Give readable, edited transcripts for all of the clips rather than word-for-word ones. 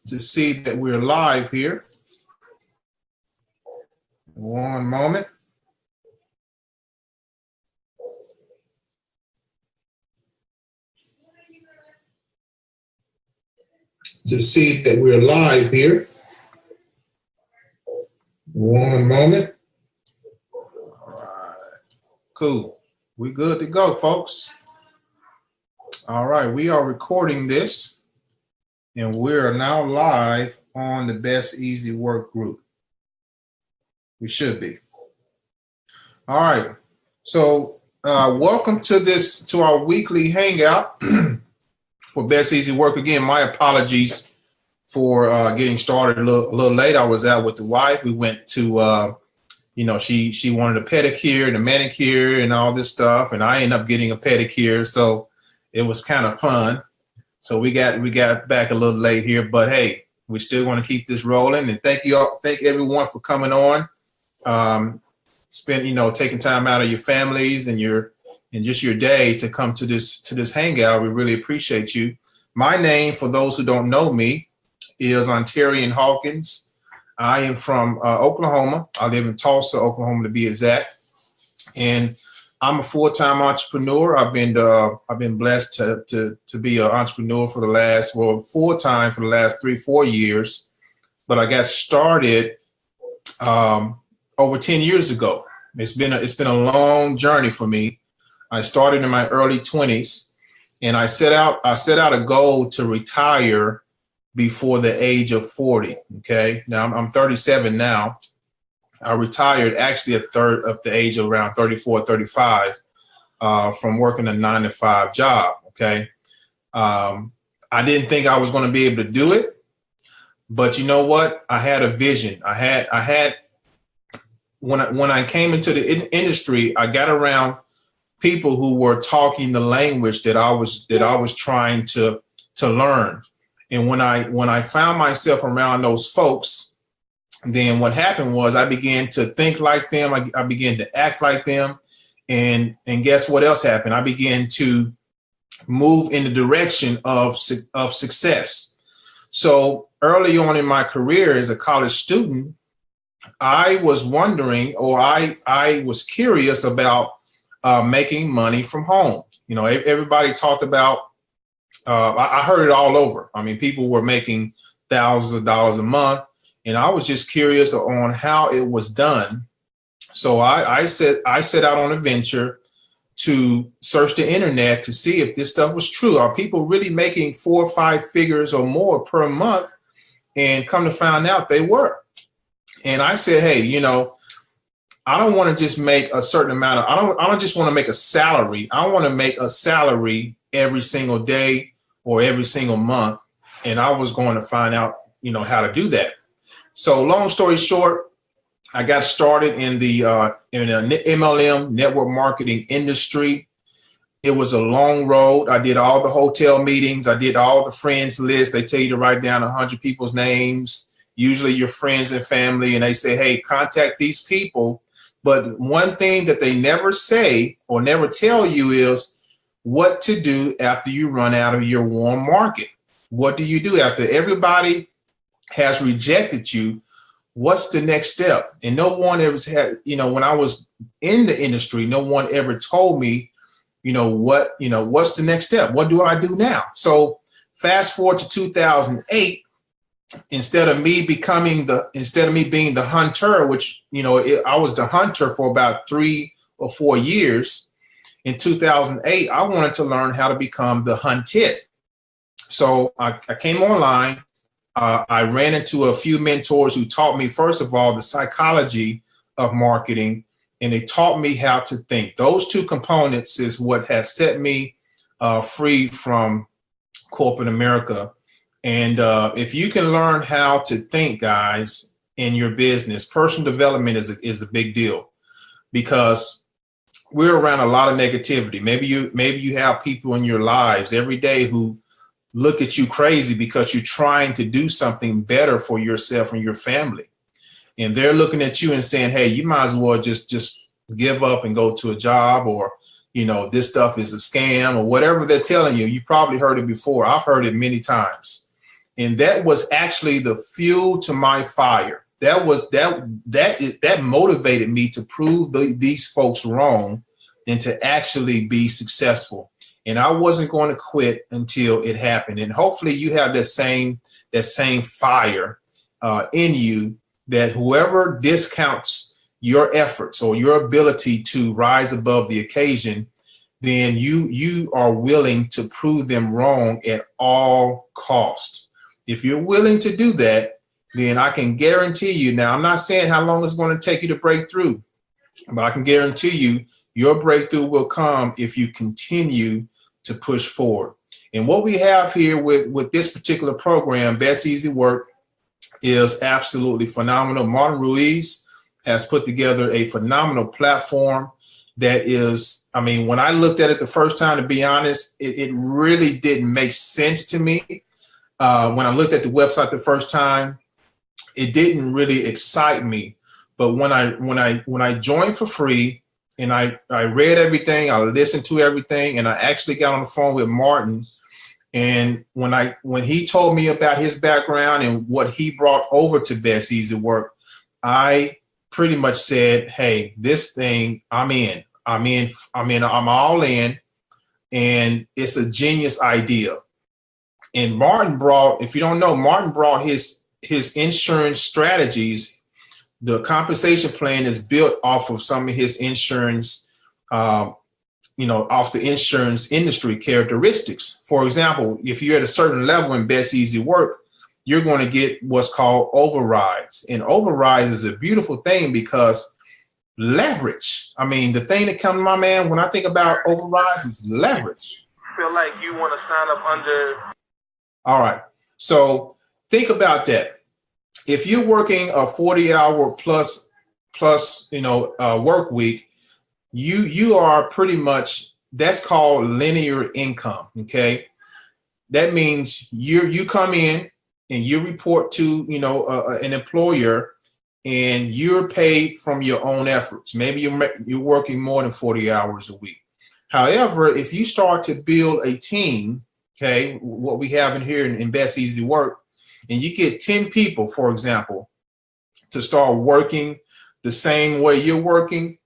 to see that we're live here. One moment. To see that we're live here. One moment. All right. Cool. We good to go, folks. All right. We are recording this, and we're now live on the Best Easy Work group. We should be. All right. So welcome to our weekly hangout for Best Easy Work. Again, my apologies for getting started a little late. I was out with the wife. We went to, she wanted a pedicure and a manicure and all this stuff, and I ended up getting a pedicure, so it was kind of fun. So we got back a little late here, but hey, we still want to keep this rolling. And thank everyone for coming on. Taking time out of your families and just your day to come to this hangout. We really appreciate you. My name, for those who don't know me, is Ontarian Hawkins. I am from Oklahoma. I live in Tulsa, Oklahoma, to be exact. And I'm a full-time entrepreneur. I've been blessed to be an entrepreneur full-time for the last 3-4 years. But I got started over 10 years ago. It's been a long journey for me. I started in my early 20s, and I set out a goal to retire before the age of 40. Okay, now I'm 37 now. I retired actually at the age of around 34, 35 from working a 9-to-5 job. Okay, I didn't think I was going to be able to do it, but you know what? I had a vision. I had. When I came into the industry, I got around people who were talking the language that I was trying to learn. And when I found myself around those folks, then what happened was I began to think like them. I began to act like them. And guess what else happened? I began to move in the direction of success. So early on in my career as a college student, I was wondering, or I was curious about making money from home. Everybody talked about, I heard it all over. I mean, people were making thousands of dollars a month, and I was just curious on how it was done. So I set out on a venture to search the internet to see if this stuff was true. Are people really making 4 or 5 figures or more per month? And come to find out, they were. And I said, hey, I don't want to just make a certain amount I don't just want to make a salary. I want to make a salary every single day or every single month. And I was going to find out, how to do that. So long story short, I got started in the MLM network marketing industry. It was a long road. I did all the hotel meetings. I did all the friends list. They tell you to write down 100 people's names, usually your friends and family, and they say, hey, contact these people. But one thing that they never say or never tell you is what to do after you run out of your warm market. What do you do after everybody has rejected you? What's the next step? And no one ever had, when I was in the industry, no one ever told me, what's the next step? What do I do now? So fast forward to 2008. Instead of me being the hunter, which, I was the hunter for about 3 or 4 years. In 2008, I wanted to learn how to become the hunted. So I came online. I ran into a few mentors who taught me, first of all, the psychology of marketing, and they taught me how to think. Those 2 components is what has set me free from corporate America. And if you can learn how to think, guys, in your business, personal development is a big deal, because we're around a lot of negativity. Maybe you have people in your lives every day who look at you crazy because you're trying to do something better for yourself and your family. And they're looking at you and saying, hey, you might as well just give up and go to a job, or, this stuff is a scam, or whatever they're telling you. You probably heard it before. I've heard it many times. And that was actually the fuel to my fire. That motivated me to prove these folks wrong and to actually be successful. And I wasn't going to quit until it happened. And hopefully you have that same fire in you, that whoever discounts your efforts or your ability to rise above the occasion, then you are willing to prove them wrong at all costs. If you're willing to do that, then I can guarantee you, now I'm not saying how long it's going to take you to break through, but I can guarantee you your breakthrough will come if you continue to push forward. And what we have here with this particular program, Best Easy Work, is absolutely phenomenal. Martin Ruiz has put together a phenomenal platform that is, I mean, when I looked at it the first time, to be honest, it really didn't make sense to me. When I looked at the website the first time, it didn't really excite me. But when I joined for free and I read everything, I listened to everything, and I actually got on the phone with Martin. And when he told me about his background and what he brought over to Best Easy Work, I pretty much said, hey, this thing, I'm in. I'm all in, and it's a genius idea. And Martin brought, if you don't know, Martin brought his insurance strategies. The compensation plan is built off of some of his insurance, off the insurance industry characteristics. For example, if you're at a certain level in Best Easy Work, you're going to get what's called overrides. And overrides is a beautiful thing because leverage. I mean, the thing that comes to my mind when I think about overrides is leverage. I feel like you want to sign up under. All right. So think about that. If you're working a 40-hour plus work week, you are pretty much, that's called linear income. Okay. That means you come in and you report to, an employer, and you're paid from your own efforts. Maybe you're working more than 40 hours a week. However, if you start to build a team, okay, what we have in here in Best Easy Work, and you get 10 people, for example, to start working the same way you're working,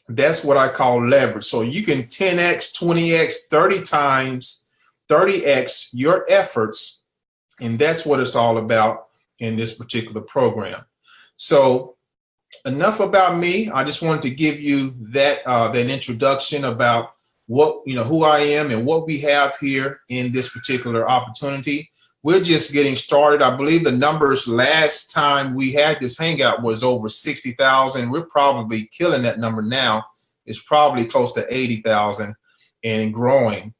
that's what I call leverage. So you can 10x, 20x, 30 times, 30x your efforts, and that's what it's all about in this particular program. So enough about me. I just wanted to give you that introduction about who I am and what we have here in this particular opportunity. We're just getting started. I believe the numbers last time we had this hangout was over 60,000. We're probably killing that number now. It's probably close to 80,000 and growing.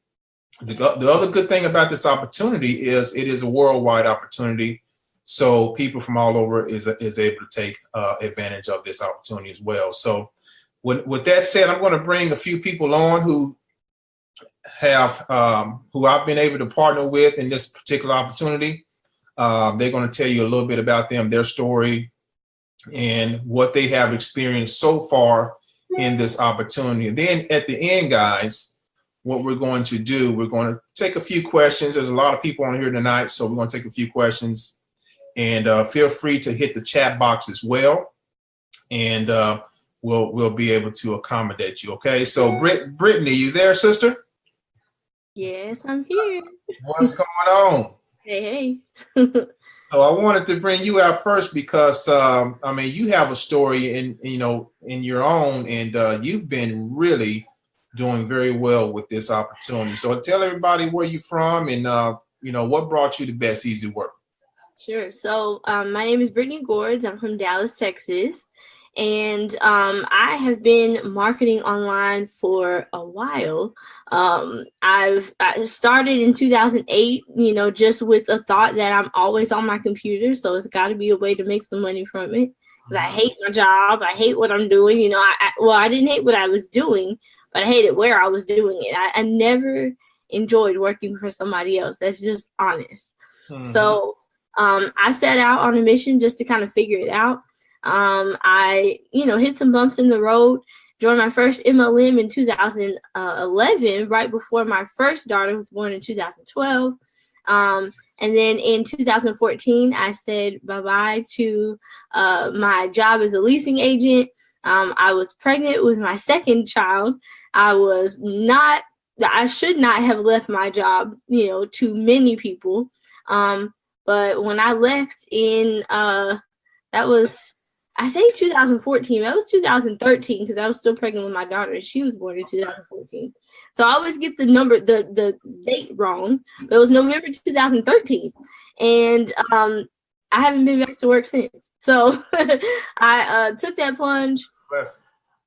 The other good thing about this opportunity is it is a worldwide opportunity. So people from all over is able to take advantage of this opportunity as well. So with that said, I'm going to bring a few people on who I've been able to partner with in this particular opportunity. They're going to tell you a little bit about them, their story, and what they have experienced so far in this opportunity. And then at the end, guys, what we're going to do, we're going to take a few questions. There's a lot of people on here tonight, so we're going to take a few questions. And feel free to hit the chat box as well, and we'll be able to accommodate you. Okay. So Brittany, you there, sister? Yes, I'm here. What's going on? Hey. So I wanted to bring you out first because you have a story in your own, and you've been really doing very well with this opportunity. So tell everybody where you're from and what brought you to Best Easy Work. Sure. So my name is Brittany Gords. I'm from Dallas, Texas. And I have been marketing online for a while. I started in 2008, just with a thought that I'm always on my computer. So it's got to be a way to make some money from it. Because I hate my job. I hate what I'm doing. I didn't hate what I was doing, but I hated where I was doing it. I never enjoyed working for somebody else. That's just honest. Mm-hmm. So I set out on a mission just to kind of figure it out. I, hit some bumps in the road, joined my first MLM in 2011, right before my first daughter was born in 2012. And then in 2014, I said bye-bye to my job as a leasing agent. I was pregnant with my second child. I should not have left my job, to many people. But when I left in, that was, I say 2014, that was 2013, because I was still pregnant with my daughter, and she was born in 2014. So I always get the date wrong, but it was November 2013. And I haven't been back to work since. So I took that plunge.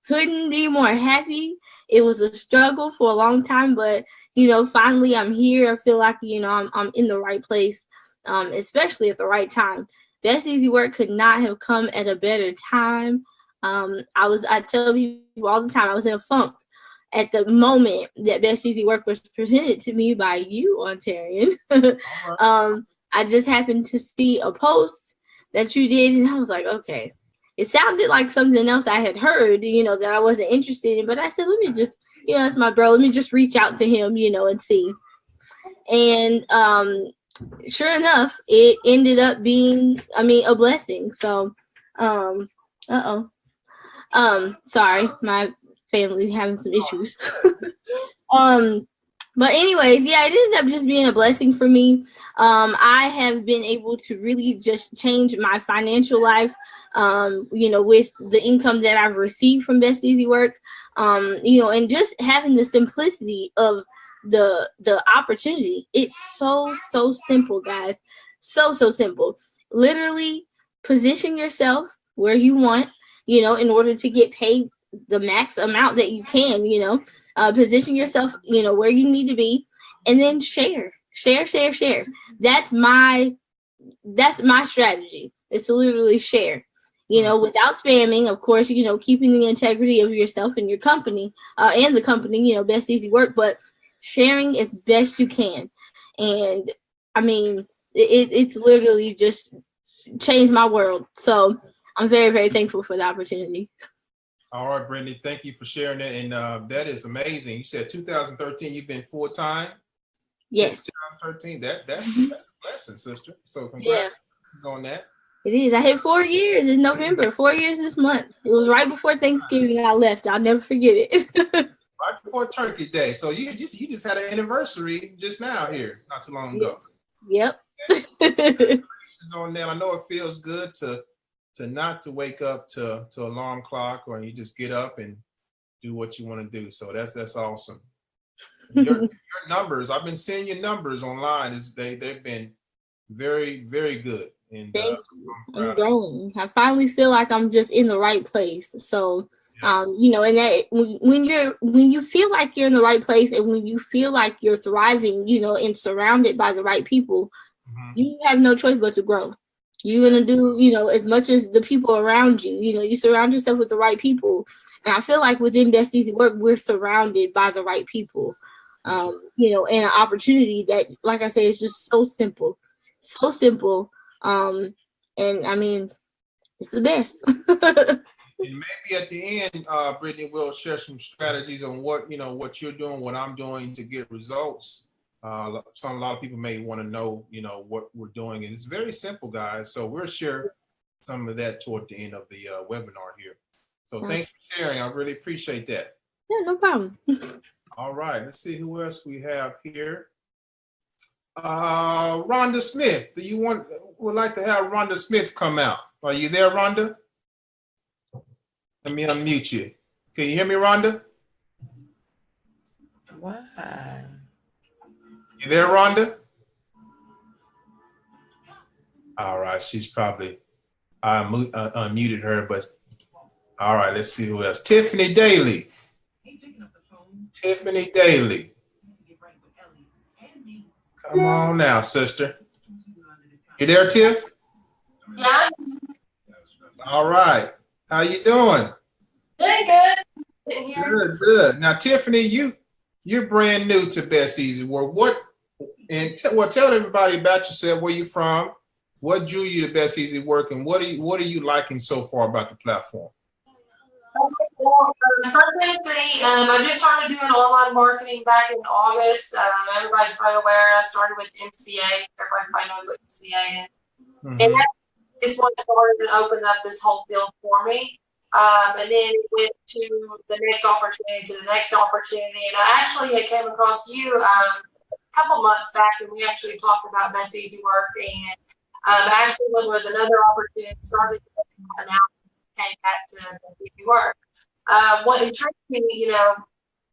Couldn't be more happy. It was a struggle for a long time, but finally I'm here. I feel like I'm in the right place, especially at the right time. Best Easy Work could not have come at a better time. I tell people all the time, I was in a funk at the moment that Best Easy Work was presented to me by you, Ontarian. I just happened to see a post that you did, and I was like, okay. It sounded like something else I had heard, that I wasn't interested in. But I said, let me just, that's my bro. Let me just reach out to him, and see. And sure enough, it ended up being, a blessing. So, sorry, my family's having some issues. But anyways, yeah, it ended up just being a blessing for me. I have been able to really just change my financial life, with the income that I've received from Best Easy Work, and just having the simplicity of the opportunity. It's so simple, guys. So simple. Literally position yourself where you want, in order to get paid the max amount that you can, position yourself, where you need to be, and then share. That's my strategy. It's to literally share, without spamming, of course, keeping the integrity of yourself and your company, and the company, Best Easy Work, but sharing as best you can. And it's literally just changed my world. So I'm very, very thankful for the opportunity. All right, Brittany, thank you for sharing that. And that is amazing. You said 2013, you've been full-time? Yes. 2013, that's a blessing, sister. So congratulations on that. It is. I hit 4 years in November, 4 years this month. It was right before Thanksgiving I left. I'll never forget it. Right before Turkey Day. So you just had an anniversary just now here, not too long ago. Yep. Congratulations on that. I know it feels good to not to wake up to alarm clock, or you just get up and do what you want to do. So that's awesome. Your numbers, I've been seeing your numbers online. They've been very, very good. And thank you. I'm growing. I finally feel like I'm just in the right place. So and that when you feel like you're in the right place, and when you feel like you're thriving, and surrounded by the right people, you have no choice but to grow. You're going to do, as much as the people around you, you surround yourself with the right people. And I feel like within Best Easy Work, we're surrounded by the right people, and an opportunity that, like I said, is just so simple. And it's the best. And maybe at the end, Brittany will share some strategies on what you're doing, what I'm doing to get results. A lot of people may want to know, what we're doing. And it's very simple, guys. So we'll share some of that toward the end of the webinar here. So thanks for sharing. I really appreciate that. Yeah, no problem. All right. Let's see who else we have here. Rhonda Smith. Would like to have Rhonda Smith come out. Are you there, Rhonda? Let me unmute you. Can you hear me, Rhonda? Why? You there, Rhonda? All right, she's probably, I unmuted her, but all right, let's see who else. Tiffany Daly. Tiffany Daly. Come on now, sister. You there, Tiff? Yeah. All right. How you doing? Doing good. Good. Now, Tiffany, you're brand new to Best Easy Work. Tell everybody about yourself, where you from, what drew you to Best Easy Work, and what are you liking so far about the platform? Well, first thing, I just started doing online marketing back in August. Everybody's probably aware. I started with MCA. Everybody probably knows what MCA is. And that is what started and opened up this whole field for me. And then it went to the next opportunity, And I actually had came across you a couple months back, and we actually talked about Best Easy Work. And I actually went with another opportunity, started and now came back to Best Easy Work. What intrigued me,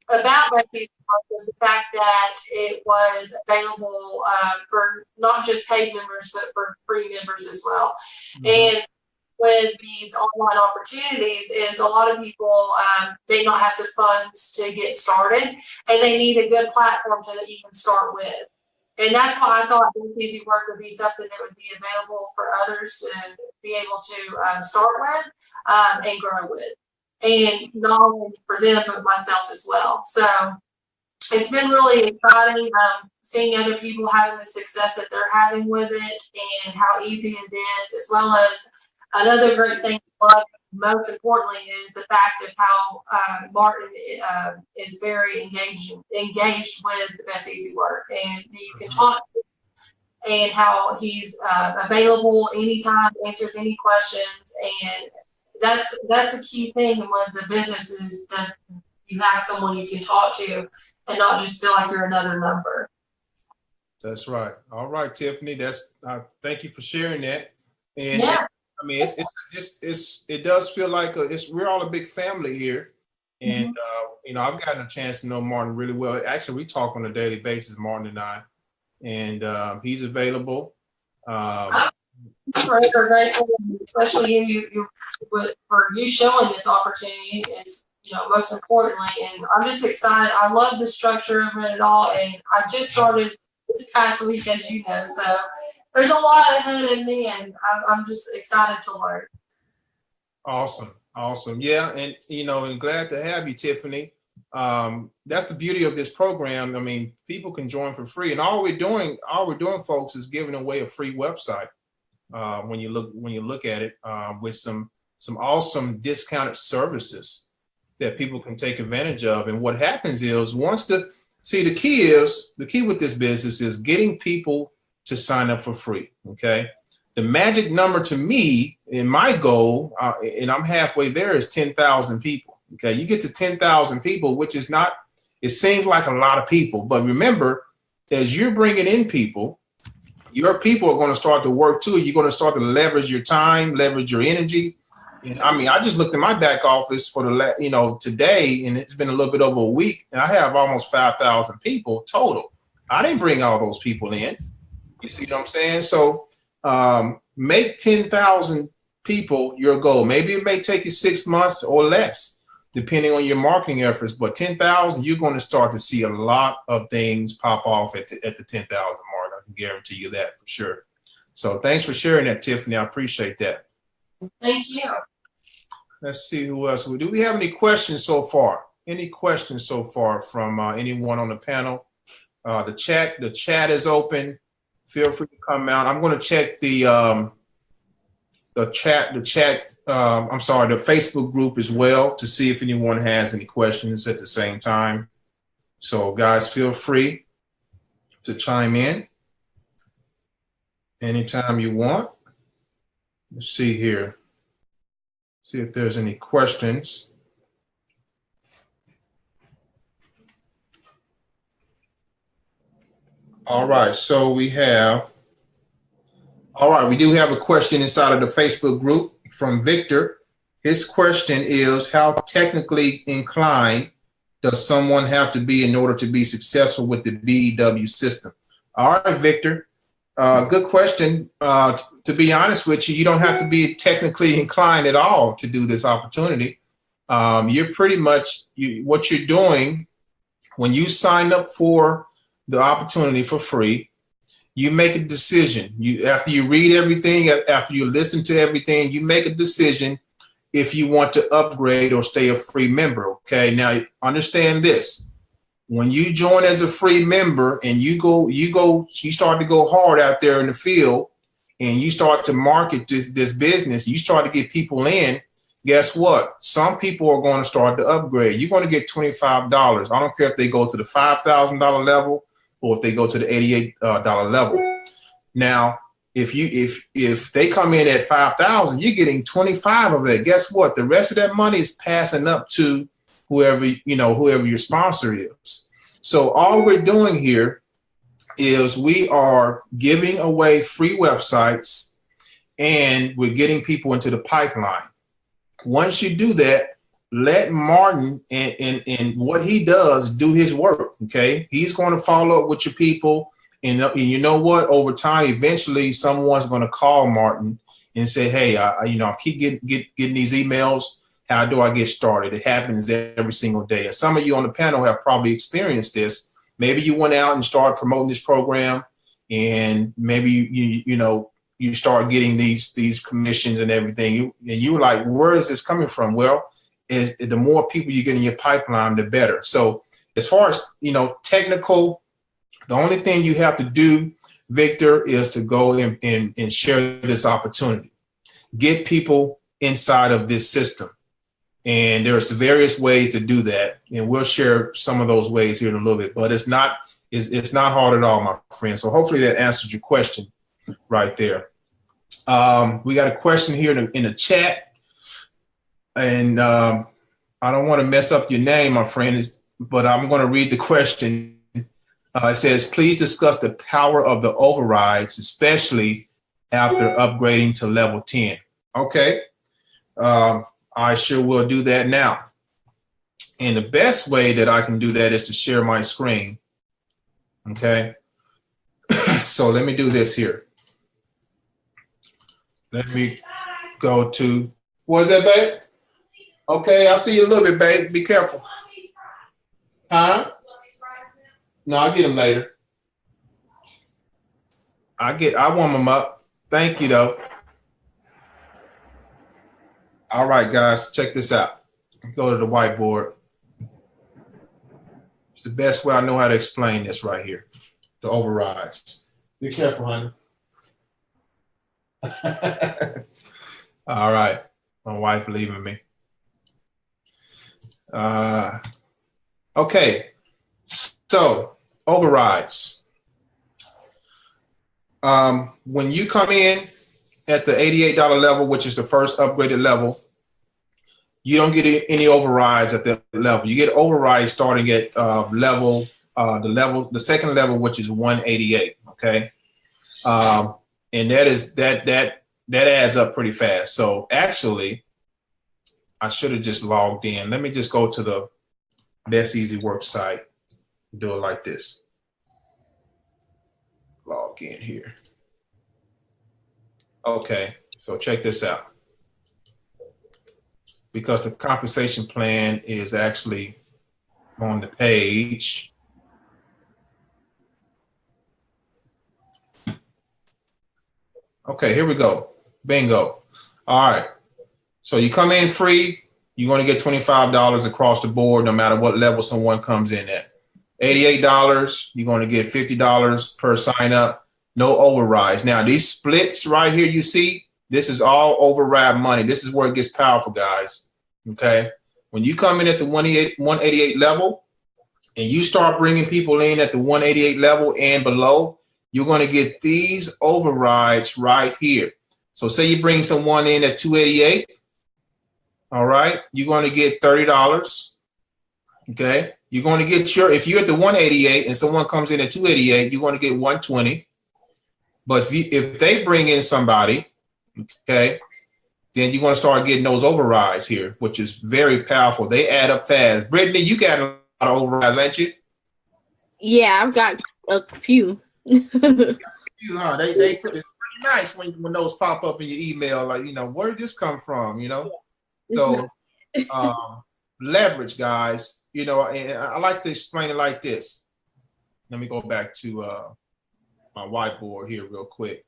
about Best Easy Work was the fact that it was available for not just paid members, but for free members as well. And with these online opportunities is a lot of people may not have the funds to get started, and they need a good platform to even start with. And that's why I thought Best Easy Work would be something that would be available for others to be able to start with and grow with. And not only for them, but myself as well. So it's been really exciting seeing other people having the success that they're having with it and how easy it is, as well as another great thing I love, most importantly, is the fact of how Martin is very engaged with the Best Easy Work, and you can talk to him, and how he's available anytime, answers any questions, and that's a key thing with the business is that you have someone you can talk to and not just feel like you're another number. That's right. All right, Tiffany. That's thank you for sharing that. And yeah. I mean, it does feel like we're all a big family here, and I've gotten a chance to know Martin really well. Actually, we talk on a daily basis, Martin and I, and he's available. I'm forever grateful, especially you for you showing this opportunity. Is most importantly, and I'm just excited. I love the structure of it all, and I just started this past week, as you know, so. There's a lot ahead of me, and I'm just excited to learn. Awesome. Yeah, and and glad to have you, Tiffany. That's the beauty of this program. I mean, people can join for free, and all we're doing, folks, is giving away a free website. When you look at it, with some awesome discounted services that people can take advantage of. And what happens is the key with this business is getting people to sign up for free. Okay. The magic number to me in my goal, and I'm halfway there, is 10,000 people. Okay. You get to 10,000 people, which is not, it seems like a lot of people, but remember, as you're bringing in people, your people are going to start to work too. You're going to start to leverage your time, leverage your energy. And I mean, I just looked at my back office for today, and it's been a little bit over a week, and I have almost 5,000 people total. I didn't bring all those people in. You see what I'm saying? So make 10,000 people your goal. Maybe it may take you 6 months or less, depending on your marketing efforts. But 10,000, you're going to start to see a lot of things pop off at the 10,000 mark. I can guarantee you that for sure. So thanks for sharing that, Tiffany. I appreciate that. Thank you. Let's see who else. Do we have any questions so far? Any questions so far from anyone on the panel? The chat is open. Feel free to come out. I'm going to check the Facebook group as well to see if anyone has any questions at the same time. So guys, feel free to chime in anytime you want. Let's see here. See if there's any questions. All right, so we do have a question inside of the Facebook group from Victor. His question is, how technically inclined does someone have to be in order to be successful with the BEW system? All right, Victor, good question. To be honest with you, you don't have to be technically inclined at all to do this opportunity. You're pretty much, what you're doing when you sign up for the opportunity for free, you make a decision. After you read everything, after you listen to everything, you make a decision if you want to upgrade or stay a free member. Okay, now understand this. When you join as a free member and you start to go hard out there in the field and you start to market this business, you start to get people in, guess what? Some people are going to start to upgrade. You're going to get $25. I don't care if they go to the $5,000 level or if they go to the $88 level. Now, if they come in at 5,000, you're getting 25 of that. Guess what? The rest of that money is passing up to whoever your sponsor is. So all we're doing here is we are giving away free websites and we're getting people into the pipeline. Once you do that, let Martin and what he does do his work. Okay, he's going to follow up with your people, and you know what? Over time, eventually, someone's going to call Martin and say, "Hey, I keep getting these emails. How do I get started?" It happens every single day. And some of you on the panel have probably experienced this. Maybe you went out and started promoting this program, and maybe you start getting these commissions and everything. And you were like, where is this coming from? Well, the more people you get in your pipeline, the better. So as far as, technical, the only thing you have to do, Victor, is to go and share this opportunity. Get people inside of this system. And there's various ways to do that. And we'll share some of those ways here in a little bit, but it's not hard at all, my friend. So hopefully that answers your question right there. We got a question here in the chat, and I don't want to mess up your name, my friend, but I'm going to read the question. It says, please discuss the power of the overrides, especially after upgrading to level 10. Okay, I sure will do that now. And the best way that I can do that is to share my screen. Okay, so let me do this here. Let me go to, what is that, babe? Okay, I'll see you a little bit, babe. Be careful. Huh? No, I'll get them later. I warm them up. Thank you, though. All right, guys, check this out. Go to the whiteboard. It's the best way I know how to explain this right here. The overrides. Be careful, honey. All right, my wife leaving me. Okay, so overrides. When you come in at the $88 level, which is the first upgraded level, you don't get any overrides at that level. You get overrides starting at the second level, which is 188. Okay. And that adds up pretty fast. So actually, I should have just logged in. Let me just go to the Best Easy Work site. Do it like this. Log in here. Okay, so check this out. Because the compensation plan is actually on the page. Okay, here we go. Bingo. All right. So you come in free, you're going to get $25 across the board, no matter what level someone comes in at. $88, you're going to get $50 per sign up, no overrides. Now, these splits right here you see, this is all override money. This is where it gets powerful, guys. Okay. When you come in at the 188 level and you start bringing people in at the 188 level and below, you're going to get these overrides right here. So say you bring someone in at 288. All right. You're going to get $30. Okay. You're going to get if you're at the 188 and someone comes in at 288, you're going to get 120. But if they bring in somebody, okay, then you're going to start getting those overrides here, which is very powerful. They add up fast. Brittany, you got a lot of overrides, ain't you? Yeah, I've got a few. It's pretty nice when those pop up in your email, like, where did this come from, So leverage, guys, and I like to explain it like this. Let me go back to my whiteboard here real quick.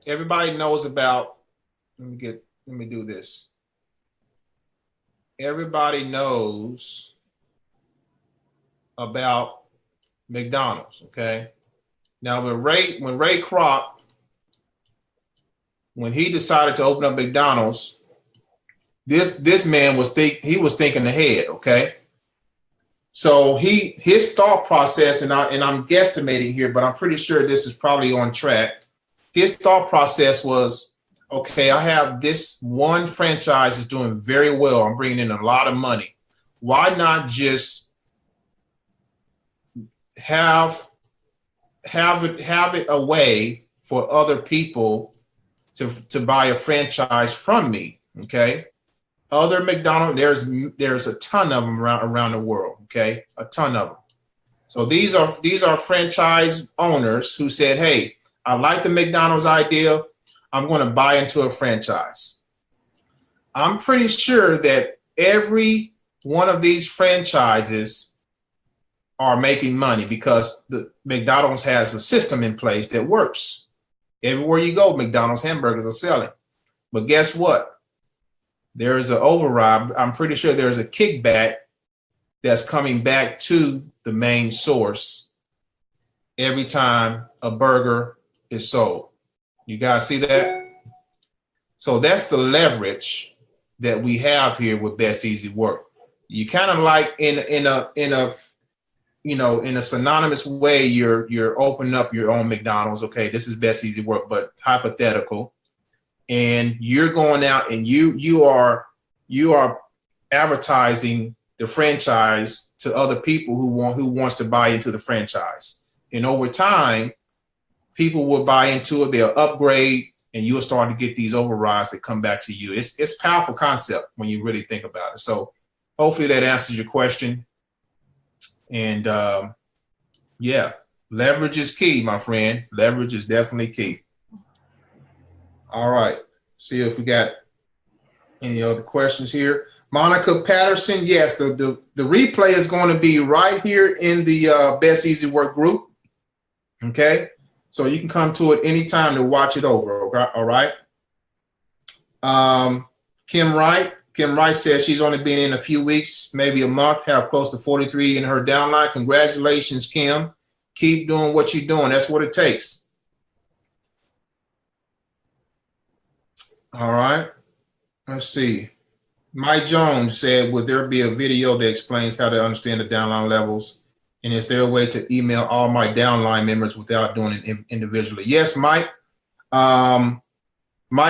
Everybody knows about, let me do this. Everybody knows about McDonald's, okay? Now when Ray Kroc when he decided to open up McDonald's, this man was thinking ahead, okay? So his thought process, and I'm guesstimating here, but I'm pretty sure this is probably on track. His thought process was, okay, I have this one franchise is doing very well. I'm bringing in a lot of money. Why not just have it a way for other people to buy a franchise from me? Okay. Other McDonald's, there's a ton of them around the world. Okay, a ton of them. So these are franchise owners who said, "Hey, I like the McDonald's idea. I'm going to buy into a franchise." I'm pretty sure that every one of these franchises are making money because the McDonald's has a system in place that works. Everywhere you go, McDonald's hamburgers are selling. But guess what? There's an override. I'm pretty sure there's a kickback that's coming back to the main source every time a burger is sold. You guys see that? So that's the leverage that we have here with Best Easy Work. You kind of like in a synonymous way, you're opening up your own McDonald's. Okay, this is Best Easy Work, but hypothetical. And you're going out and you are advertising the franchise to other people who wants to buy into the franchise. And over time, people will buy into it, they'll upgrade, and you'll start to get these overrides that come back to you. It's a powerful concept when you really think about it. So hopefully that answers your question. And yeah, leverage is key, my friend. Leverage is definitely key. All right, see if we got any other questions here. Monica Patterson, yes, the replay is going to be right here in the Best Easy Work group. Okay, so you can come to it anytime to watch it over. Okay? All right. Kim Wright says she's only been in a few weeks, maybe a month, have close to 43 in her downline. Congratulations, Kim. Keep doing what you're doing. That's what it takes. All right, let's see. Mike Jones said, would there be a video that explains how to understand the downline levels? And is there a way to email all my downline members without doing it individually? Yes, Mike. Mike,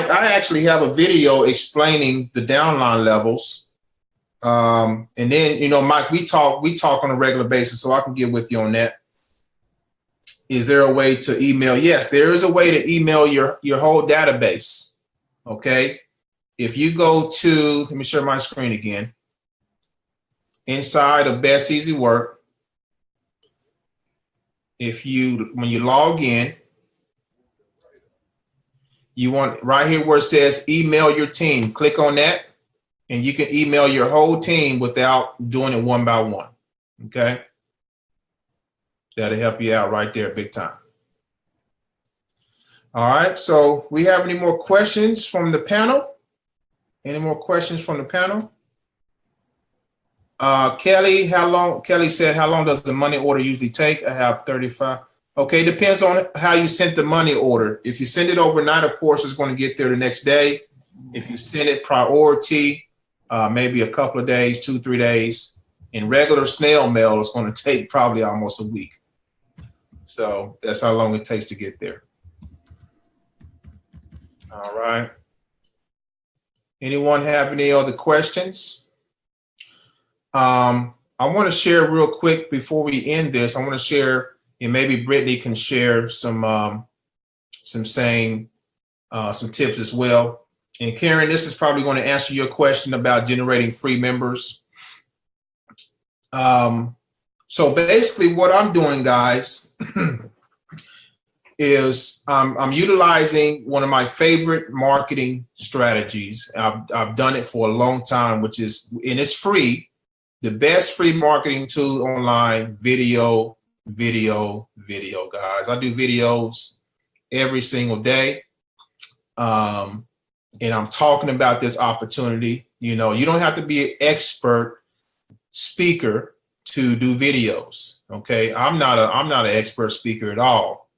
I actually have a video explaining the downline levels. And then, Mike, we talk on a regular basis, so I can get with you on that. Is there a way to email? Yes, there is a way to email your whole database. Okay, if you go to, let me share my screen again. Inside of Best Easy Work, when you log in, you want right here where it says email your team, click on that, and you can email your whole team without doing it one by one. Okay, that'll help you out right there, big time. All right, so we have any more questions from the panel? Any more questions from the panel? Kelly said, how long does the money order usually take? I have 35. Okay, depends on how you sent the money order. If you send it overnight, of course, it's going to get there the next day. If you send it priority, maybe a couple of days, 2-3 days. In regular snail mail, it's going to take probably almost a week. So that's how long it takes to get there. All right. Anyone have any other questions? I want to share real quick before we end this. I want to share, and maybe Brittany can share some tips as well. And Karen, this is probably going to answer your question about generating free members. So basically, what I'm doing, guys, is I'm utilizing one of my favorite marketing strategies. I've done it for a long time, and it's free. The best free marketing tool online, video, guys. I do videos every single day. And I'm talking about this opportunity. You don't have to be an expert speaker to do videos. Okay. I'm not an expert speaker at all.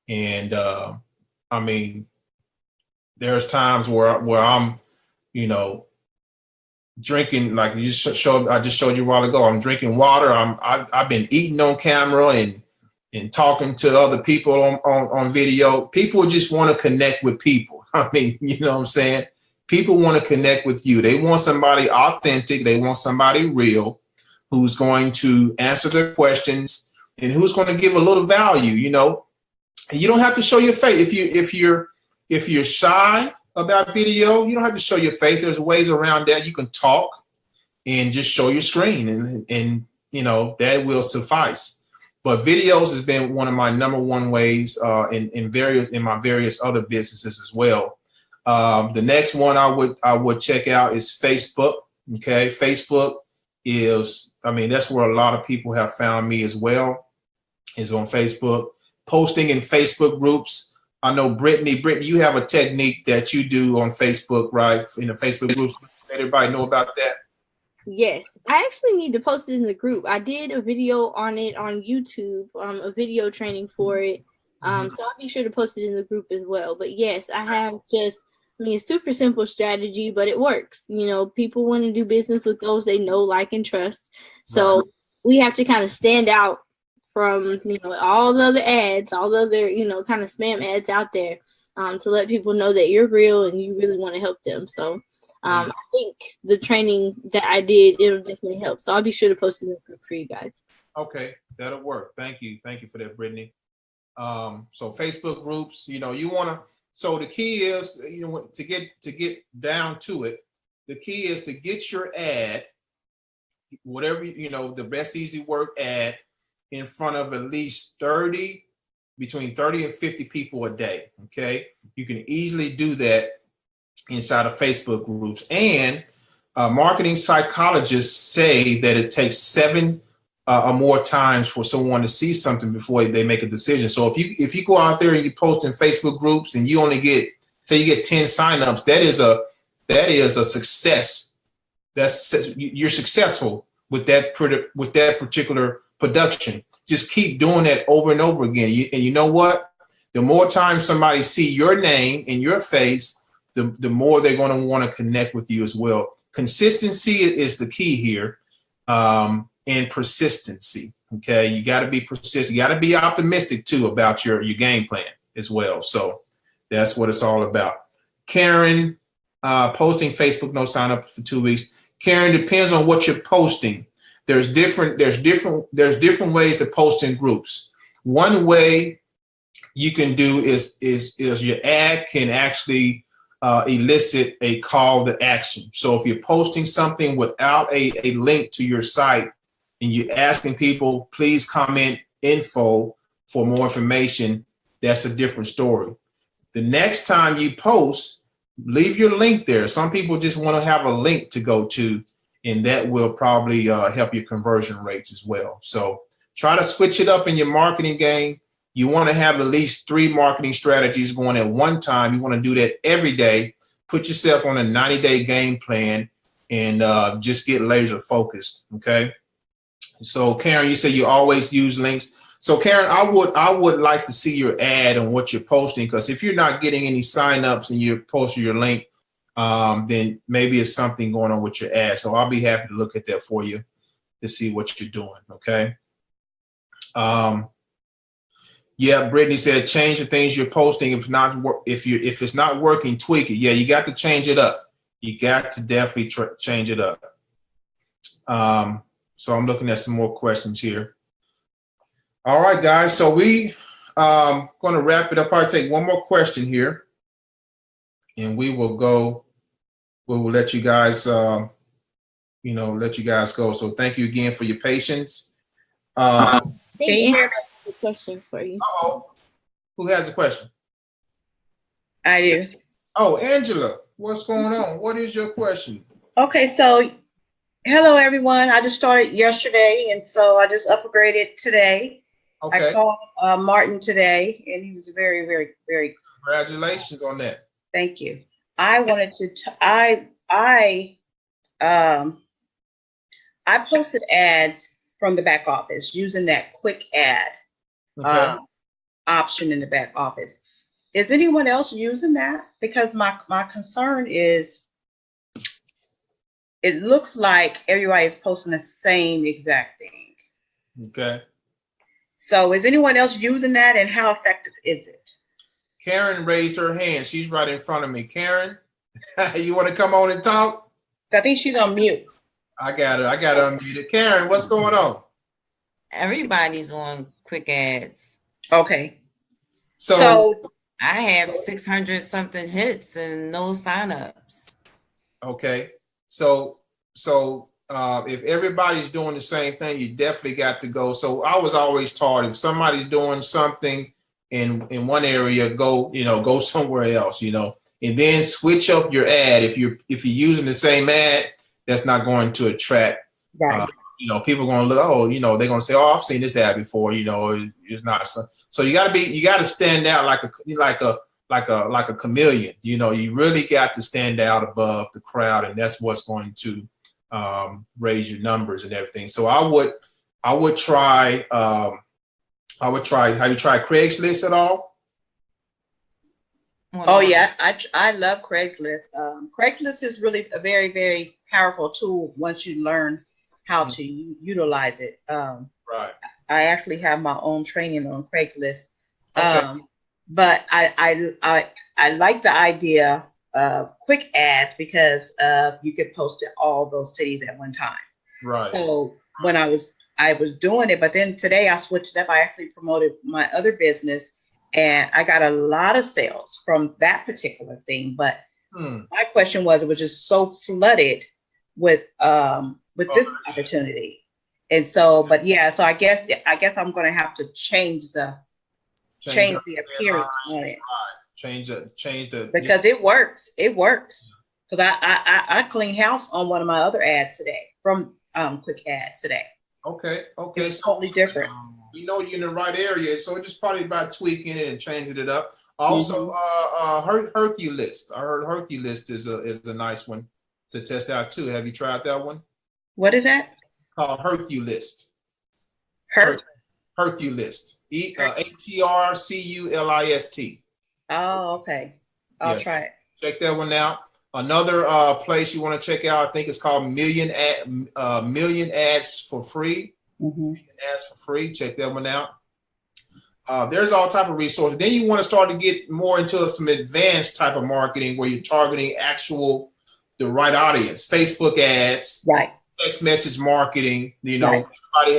And I mean, there's times where I'm, drinking, like I just showed you a while ago. I'm drinking water. I've been eating on camera and talking to other people on video. People just want to connect with people. I mean, you know what I'm saying? People want to connect with you. They want somebody authentic. They want somebody real who's going to answer their questions and who's going to give a little value. And you don't have to show your face. If you're shy about video, you don't have to show your face. There's ways around that. You can talk and just show your screen, and that will suffice. But videos has been one of my number one ways in my various other businesses as well. The next one I would check out is Facebook. Okay, Facebook that's where a lot of people have found me as well, is on Facebook. Posting in Facebook groups. I know Brittany, you have a technique that you do on Facebook, right? In the Facebook groups. Let everybody know about that. Yes, I actually need to post it in the group. I did a video on it on YouTube, a video training for it. So I'll be sure to post it in the group as well. But yes, I have a super simple strategy, but it works. People want to do business with those they know, like, and trust. So we have to kind of stand out from all the other ads, all the other kind of spam ads out there, to let people know that you're real and you really want to help them. So I think the training that I did, it'll definitely help. So I'll be sure to post it in the group for you guys. Okay, that'll work. Thank you for that, Brittany. So Facebook groups, you want to. So the key is, to get down to it, the key is to get your ad, whatever the best easy work ad, in front of at least between 30 and 50 people a day. Okay, you can easily do that inside of Facebook groups. And marketing psychologists say that it takes 7 or more times for someone to see something before they make a decision. So if you go out there and you post in Facebook groups and you only get 10 signups, that is a success. You're successful with that particular production. Just keep doing that over and over again. And you know what? The more times somebody see your name and your face, the more they're going to want to connect with you as well. Consistency is the key here, and persistency. Okay, you got to be persistent. You got to be optimistic too about your game plan as well. So that's what it's all about. Karen, posting Facebook no sign up for 2 weeks. Karen, depends on what you're posting. There's different ways to post in groups. One way you can do is your ad can actually elicit a call to action. So if you're posting something without a link to your site and you're asking people, please comment info for more information, that's a different story. The next time you post, leave your link there. Some people just want to have a link to go to, and that will probably help your conversion rates as well. So try to switch it up in your marketing game. You want to have at least 3 marketing strategies going at one time. You want to do that every day. Put yourself on a 90-day game plan and just get laser focused, okay? So Karen, you say you always use links. So Karen, I would like to see your ad on what you're posting, because if you're not getting any signups and you're posting your link, then maybe it's something going on with your ad. So I'll be happy to look at that for you to see what you're doing, okay? Yeah, Brittany said change the things you're posting. If it's not working, tweak it. Yeah, you got to change it up. You got to definitely change it up. So I'm looking at some more questions here. All right, guys. So we going to wrap it up. I'll take one more question here, and we will go. We will let you guys, let you guys go. So thank you again for your patience. A question for you. Uh-oh. Who has a question? I do. Oh, Angela, what's going on? What is your question? Okay, so hello everyone. I just started yesterday, and so I just upgraded today. Okay. I called Martin today, and he was very, very, very. Congratulations on that. Thank you. I wanted to. I posted ads from the back office using that quick ad option in the back office. Is anyone else using that? Because my concern is it looks like everybody is posting the same exact thing. Okay. So is anyone else using that, and how effective is it? Karen raised her hand. She's right in front of me. Karen, you want to come on and talk? I think she's on mute. I got her unmuted. Karen, what's going on? Everybody's on quick ads. Okay. So I have 600 something hits and no signups. okay. So if everybody's doing the same thing, you definitely got to go. So I was always taught, if somebody's doing something in one area, go somewhere else, and then switch up your ad. If you're using the same ad, that's not going to attract, right. People are going to look, they're going to say, oh, I've seen this ad before, it's not. So you got to stand out like a chameleon. You really got to stand out above the crowd, and that's what's going to raise your numbers and everything. So I would try. Have you tried Craigslist at all? Oh yeah, I love Craigslist. Craigslist is really a very, very powerful tool once you learn how to utilize it. Right. I actually have my own training on Craigslist. Okay. But I like the idea of quick ads because you could post to all those cities at one time. Right. So when I was doing it, but then today I switched up. I actually promoted my other business, and I got a lot of sales from that particular thing. But my question was, it was just so flooded with this opportunity. And so, but yeah, so I guess I'm going to have to change the appearance on it. Change the because it works. It works. Because I clean house on one of my other ads today from quick ads today. Okay. It's totally different. You're in the right area, so it's just probably about tweaking it and changing it up. Also, Herculist. I heard Herculist is a nice one to test out too. Have you tried that one? What is that? Called Herculist. Herculist. HERCULIST. Oh, okay. I'll try it. Check that one out. Another place you want to check out, I think it's called Million Ads for Free. Million Ads for Free. Check that one out. There's all type of resources. Then you want to start to get more into some advanced type of marketing where you're targeting the right audience. Facebook ads, right? Text message marketing. Everybody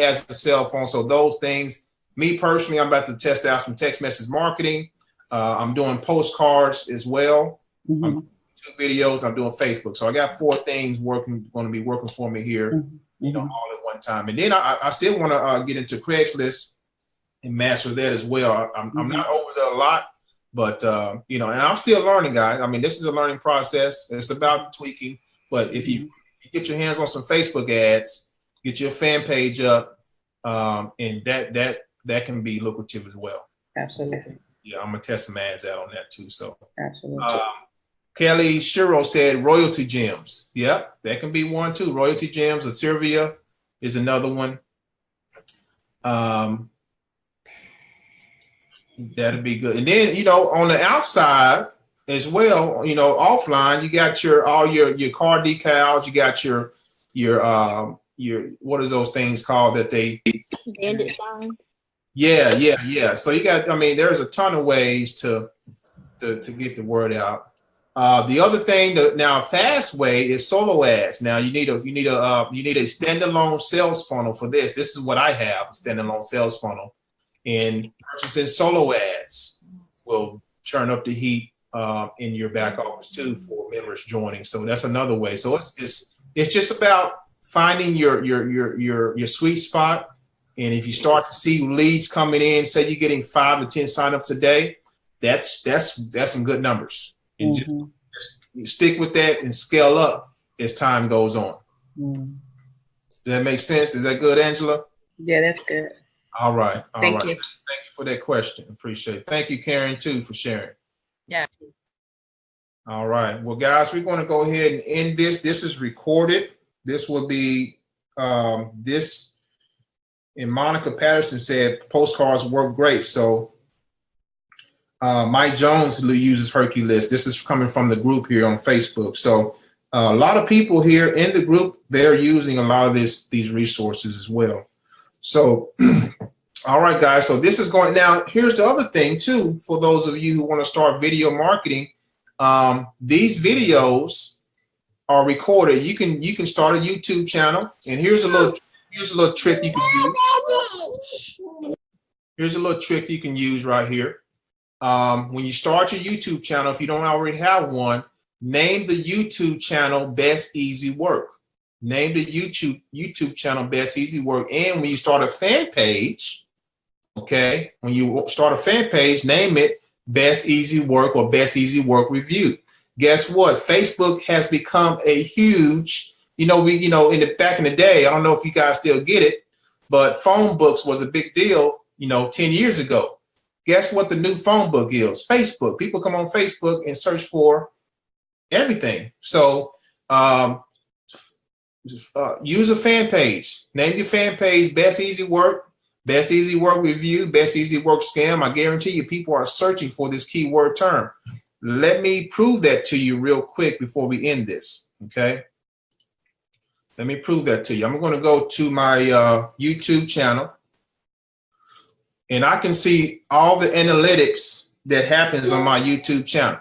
has a cell phone, so those things. Me personally, I'm about to test out some text message marketing. I'm doing postcards as well. I'm doing 2 videos. I'm doing Facebook. So I got 4 things going to be working for me here, all at one time. And then I still want to get into Craigslist and master that as well. I'm not over there a lot, but and I'm still learning, guys. I mean, this is a learning process. It's about tweaking. But if you get your hands on some Facebook ads, get your fan page up, and that can be lucrative as well. Absolutely. Yeah, I'm gonna test some ads out on that too. So absolutely. Kelly Shiro said royalty gems. Yep, that can be one too. Royalty gems. Asirvia is another one. That'd be good. And then on the outside as well, offline, you got all your car decals. You got your what is those things called that they bandit signs. Yeah. So you got, there's a ton of ways to get the word out. The other thing now, fast way is solo ads. Now you need a standalone sales funnel for this. This is what I have, a standalone sales funnel. And purchasing solo ads will turn up the heat in your back office too for members joining. So that's another way. So it's just about finding your sweet spot. And if you start to see leads coming in, say you're getting 5 to 10 signups a day, that's some good numbers. And just stick with that and scale up as time goes on. Does that make sense? Is that good, Angela? Yeah, that's good. All right. Thank you. Thank you for that question. Appreciate it. Thank you, Karen, too, for sharing. Yeah. All right. Well, guys, we're going to go ahead and end this. This is recorded. This will be this. And Monica Patterson said postcards work great. So Mike Jones uses Hercules. This is coming from the group here on Facebook. So a lot of people here in the group, they're using a lot of these resources as well. So, all right, guys. So this is going now. Here's the other thing too, for those of you who want to start video marketing. These videos are recorded. You can start a YouTube channel, and here's a little trick you can use. Here's a little trick you can use right here. When you start your YouTube channel, if you don't already have one, name the YouTube channel Best Easy Work. Name the YouTube channel Best Easy Work. And when you start a fan page, okay, when you start a fan page, name it Best Easy Work or Best Easy Work Review. Guess what? Facebook has become a huge, back in the day, I don't know if you guys still get it, but phone books was a big deal, 10 years ago. Guess what the new phone book is? Facebook. People come on Facebook and search for everything. So use a fan page. Name your fan page Best Easy Work, Best Easy Work Review, Best Easy Work Scam. I guarantee you people are searching for this keyword term. Let me prove that to you real quick before we end this, okay? Let me prove that to you. I'm going to go to my YouTube channel, and I can see all the analytics that happens on my YouTube channel.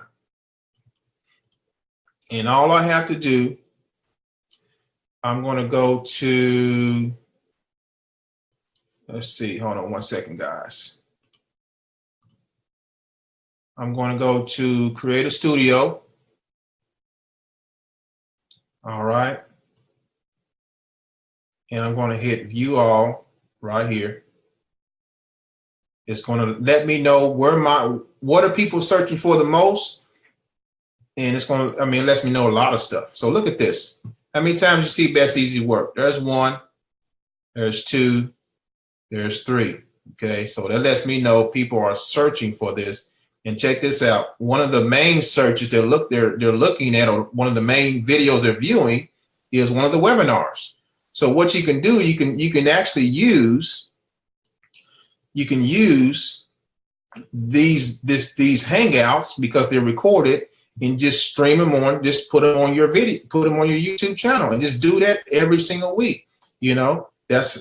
And all I have to do, I'm going to go to, let's see, hold on one second, guys. I'm going to go to Create a Studio. All right. And I'm going to hit View All right here. It's going to let me know what are people searching for the most. And it's going to, it lets me know a lot of stuff. So look at this. How many times you see Best Easy Work? There's 1, there's 2, there's 3. Okay. So that lets me know people are searching for this. And check this out. One of the main searches they're looking at, or one of the main videos they're viewing, is one of the webinars. So what you can do, you can actually use these hangouts because they're recorded, and just stream them on. Just put them on your YouTube channel, and just do that every single week. That's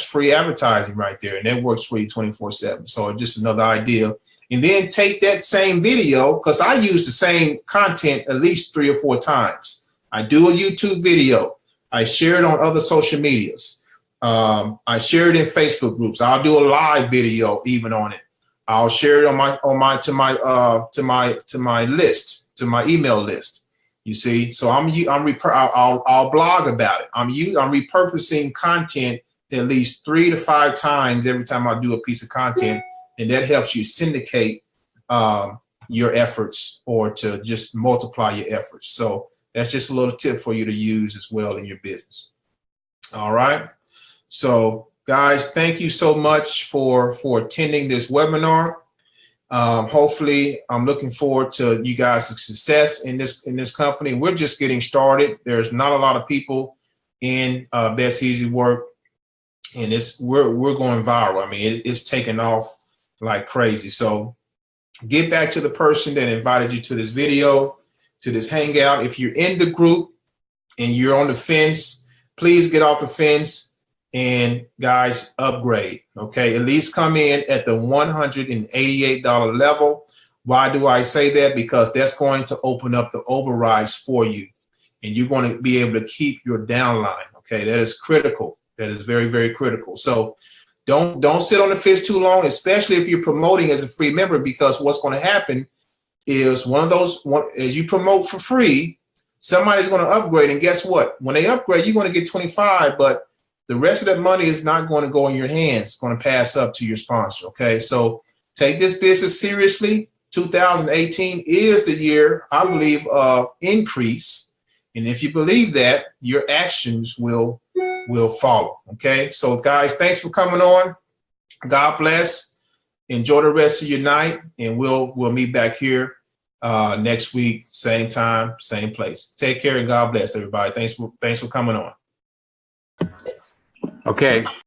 free advertising right there, and that works for you 24/7. So just another idea. And then take that same video, because I use the same content at least 3 or 4 times. I do a YouTube video. I share it on other social medias. I share it in Facebook groups. I'll do a live video even on it. I'll share it to my list, to my email list. You see, so I'll blog about it. I'm repurposing content at least 3 to 5 times every time I do a piece of content. And that helps you syndicate your efforts, or to just multiply your efforts. So that's just a little tip for you to use as well in your business. All right. So guys, thank you so much for attending this webinar. Hopefully, I'm looking forward to you guys' success in this company. We're just getting started. There's not a lot of people in Best Easy Work, and we're going viral. It's taken off like crazy. So get back to the person that invited you to this video, to this hangout. If you're in the group and you're on the fence, please get off the fence and guys, upgrade. Okay, at least come in at the $188 level. Why do I say that? Because that's going to open up the overrides for you, and you're going to be able to keep your downline. Okay, that is critical. That is very, very critical. So don't sit on the fence too long, especially if you're promoting as a free member, because what's going to happen is as you promote for free, somebody's going to upgrade, and guess what? When they upgrade, you're going to get 25, but the rest of that money is not going to go in your hands. It's going to pass up to your sponsor. Okay, so take this business seriously. 2018 is the year, I believe, of increase, and if you believe that, your actions will follow. Okay, so guys, thanks for coming on. God bless. Enjoy the rest of your night, and we'll meet back here next week, same time, same place. Take care, and God bless everybody. Thanks for coming on. Okay.